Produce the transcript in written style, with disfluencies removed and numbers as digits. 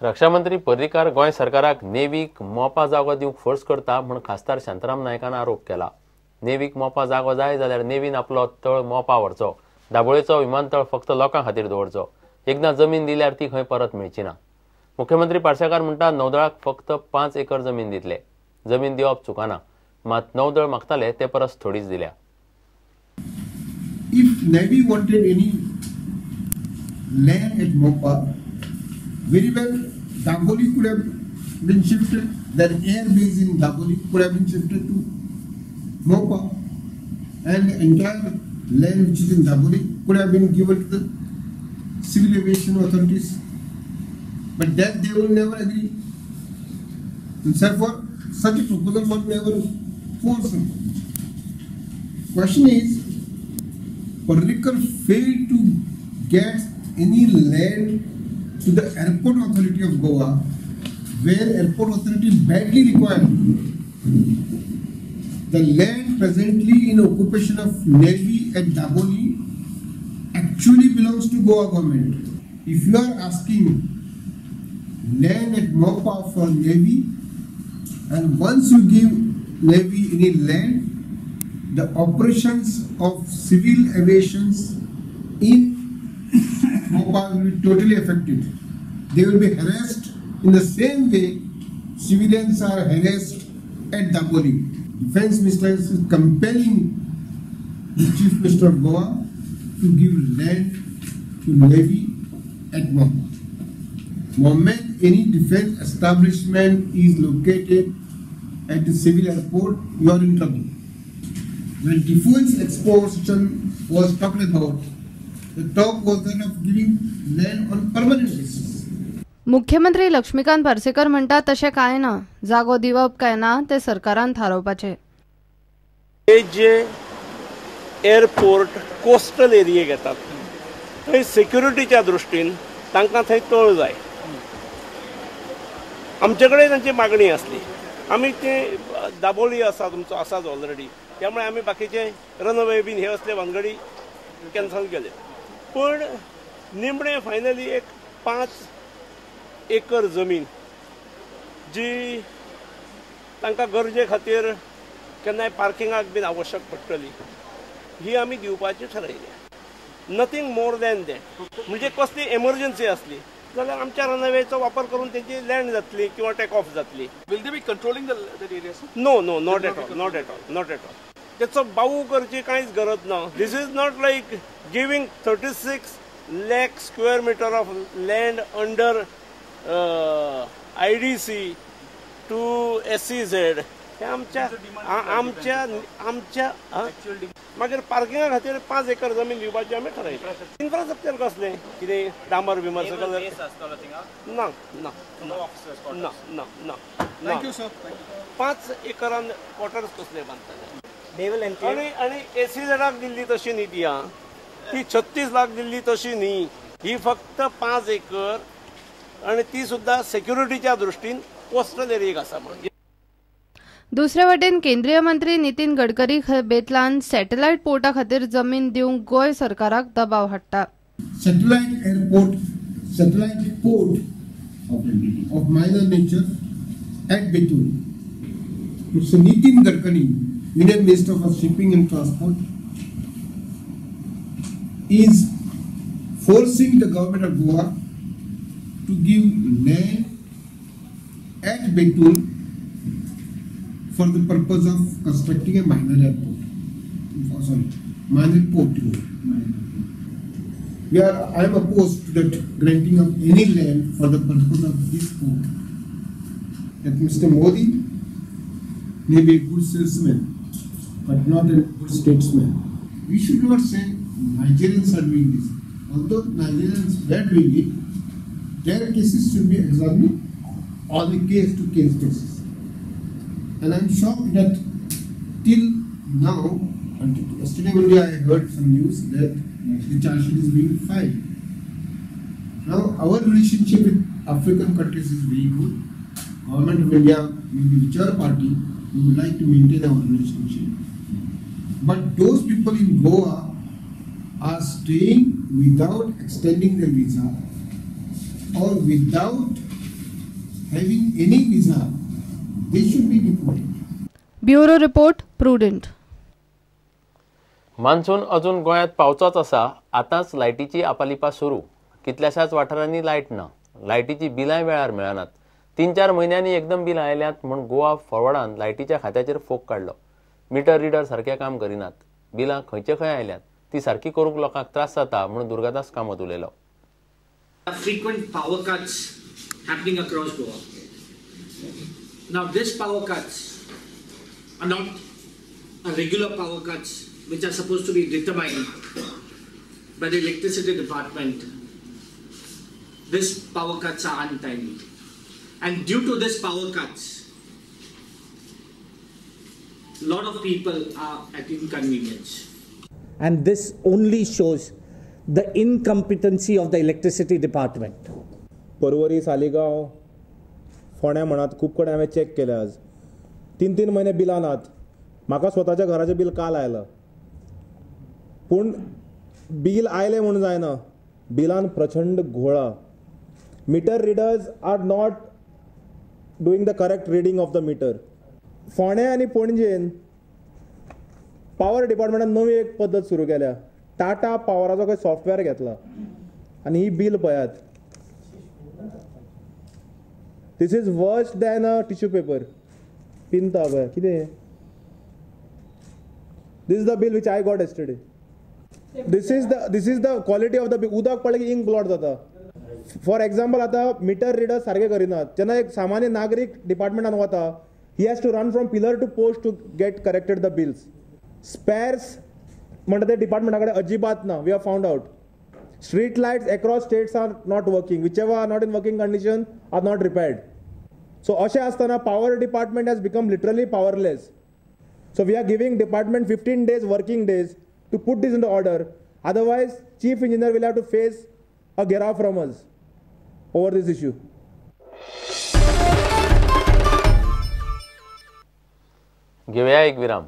रक्षामंत्री पर्रीकार गोंय सरकाराक नेव्हीक मोपा जागो दिवंक फोर्स करता म्हूण खासदार शांताराम नायकान आरोप केला. नेव्हीक मोपा जागो जाय जाल्यार नेव्हीन आपलो तळ मोपा व्हरचो. दाबोळेचो विमानतळ फक्त लोकां खातीर दवरचो. एकदां जमीन दिल्यार ती खंय परत मेळची ना. मुख्यमंत्री पार्सेकार म्हणटा नौदळाक फक्त 5 एकर जमीन दितले. जमीन दिवप चुकाना, मात नौदळ मागताले ते परस थोडीच दिल्या. If Navy wanted any land at Mopa, very well Daboli could have been shifted. Their air base in Daboli could have been shifted to Mopa, and the entire land which is in Daboli could have been given to the civil aviation authorities. But that they will never agree. And therefore, such a proposal was never forced. Question is, Parrikar failed to get any land to the airport authority of Goa, where airport authority badly required. The land presently in occupation of Navy at Daboli actually belongs to Goa government. If you are asking land at Mopa for Navy, and once you give Navy any land, the operations of civil aviations in Mopa will be totally affected. They will be harassed in the same way civilians are harassed at Daboli. Defense Minister is compelling the Chief Minister of Goa to give land to Navy at Mopa. Moment any defense establishment is located at the civil airport, you are in trouble. When Defense Exposition was talked about, the talk was that of giving land on permanent basis. मुख्यमंत्री लक्ष्मीकांत पार्सेकर म्हणतात तशें कांय ना. जागो दिवप काय ना ते सरकारान थारोवपाचें. हे जे एअरपोर्ट कोस्टल एरियेक येतात थंय सिक्युरिटीच्या दृश्टीन तांकां थंय तळ जाय. आमचे कडेन तांची मागणी आसली. आमी ते दाबोळी आसा तुमचो आसाच ऑलरेडी, त्यामुळे आम्ही बाकीचे रनअवे बीन हे असले भानगडी कॅन्सल केले. पण निमणे फायनली एक 5 एकर जमीन जी तांकां गरजे खातीर केन्नाय पार्किंगाक बीन आवश्यक पडटली ही आमी दिवपाची ठरयल्या. Nothing more than that. म्हणजे कसली एमर्जन्सी असली जाल्यार आमच्या रनअवेचो वापर करून तेची लँड जातली किंवा टेक ऑफ जातली. Will they be controlling the areas? No, not at all. त्याचो बाऊ करची कांयच गरज ना. This is not like giving 36 lakh square meter of land under IDC to SEZ. हे आमच्या मागीर पार्किंगा खातीर 5 एकर जमीन दिवपाची आमी ठरयल्या. इन्फ्रास्ट्रक्चर कसलें कितें डांबर बिमर सकल ना ना ना ना ना. Thank you, sir. 5 एकरान क्वार्टर्स कसले बांदतले. आणि SEZ दिल्ली तशी न्ही ती 36 लाख दिल्ली तशी न्ही. ही फक्त 5 एकर आणि ती सुद्धा सिक्युरिटीच्या दृष्टीन कोस्टल एरियेक आसा. म्हणजे दुसरे वटेन केंद्रीय मंत्री नितीन गडकरी बेतलान सॅटेलायट पोर्टा खातीर जमीन दिवंक गोंय सरकाराक दबाव हाडटा. Satellite port of minor nature at Betul. Mr. Nitin Gadkari, Union Minister for Shipping and Transport, is forcing the government of Goa to give land at Betul for the purpose of constructing a minor airport. Minor port. I am opposed to that granting of any land for the purpose of this port. That Mr. Modi may be a good salesman, but not a good statesman. We should not say Nigerians are doing this. Although Nigerians were doing it, their cases should be examined on a case-to-case basis. And I am shocked that till now, until yesterday only I heard some news that the charge sheet is being filed. Now our relationship with African countries is very good. Government of India, maybe whichever party, we would like to maintain our relationship. But those people in Goa are staying without extending their visa or without having any visa, they should be deported. Bureau report prudent. Monsoon अजून गोंयांत पावचोच आसा. आतांच लायटीची आपालिपा सुरू. कितल्याशाच वाठारांनी light ना. लायटीची बिलांय वेळार मेळनात. 3-4 म्हयन्यांनी एकदम बिल आयल्यात म्हूण गोवा फॉरवर्डान लायटीच्या खात्याचेर फोग काडलो. मिटर रिडर सारके काम करिनात. बिलां खंयचे खंय आयल्यात. ती सारकी करूंक लोकांक त्रास जाता म्हूण दुर्गादास कामत उलयलो. Frequent power cuts happening across Goa. Now, these power cuts are not regular power cuts which are supposed to be determined by the electricity department. These power cuts are untimely, and due to these power cuts, a lot of people are at inconvenience. And this only shows the incompetency of the electricity department. Porvorim, Saligao, फोंड्या म्हणत खूब कडेन हांवें check केले. आज 3-3 म्हयने बिलां नात. म्हाका स्वताच्या घराचें बिल काल आयलां. पूण बिल आयलें म्हणून जायना. बिलान प्रचंड घोळा. Meter readers are not doing the correct reading of the meter. फोंड्या आनी पणजेन पावर डिपार्टमेंटान नवी एक पद्दत सुरू केल्या. टाटा पावराचो खंय सॉफ्टवेअर घेतला आनी ही बिल पळयात. This is worse than a tissue paper. पिंता पळय कितें. This is the bill which I got yesterday. This is the quality of the bill. उदक पडलें की इंक ब्लॉट जाता. फॉर एक्झाम्पल आतां मिटर रिडर सारके करिनात. जेन्ना एक सामान्य नागरीक डिपार्टमेंटान वता, he has to run from pillar to post to get corrected the bills. स्पेर्स म्हणटा ते डिपार्टमेंटा कडेन अजिबात ना. We have found out. Street lights across states are not working. Whichever are not in working condition are not repaired. So अशें आसतना power department has become literally powerless. So we are giving department 15 days working days to put this into order. Otherwise, chief engineer will have to face a gherav from us over this issue. घेऊया एक विराम.